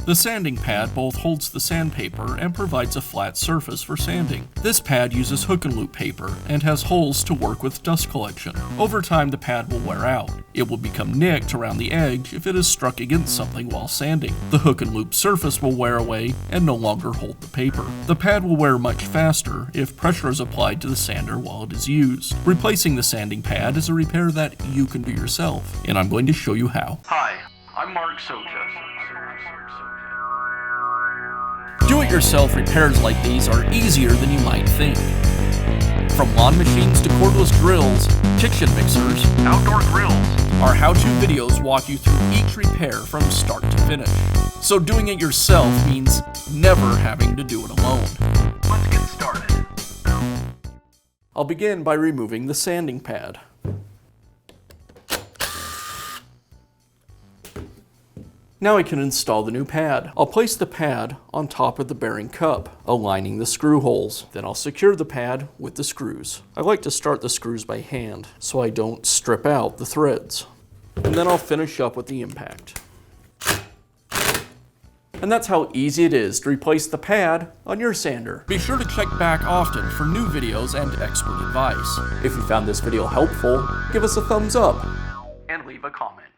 The sanding pad both holds the sandpaper and provides a flat surface for sanding. This pad uses hook and loop paper and has holes to work with dust collection. Over time, the pad will wear out. It will become nicked around the edge if it is struck against something while sanding. The hook and loop surface will wear away and no longer hold the paper. The pad will wear much faster if pressure is applied to the sander while it is used. Replacing the sanding pad is a repair that you can do yourself, and I'm going to show you how. Hi, I'm Mark Socha. Do-it-yourself repairs like these are easier than you might think. From lawn machines to cordless drills, kitchen mixers, outdoor grills, our how-to videos walk you through each repair from start to finish. So doing it yourself means never having to do it alone. Let's get started. I'll begin by removing the sanding pad. Now I can install the new pad. I'll place the pad on top of the bearing cup, aligning the screw holes. Then I'll secure the pad with the screws. I like to start the screws by hand so I don't strip out the threads. And then I'll finish up with the impact. And that's how easy it is to replace the pad on your sander. Be sure to check back often for new videos and expert advice. If you found this video helpful, give us a thumbs up and leave a comment.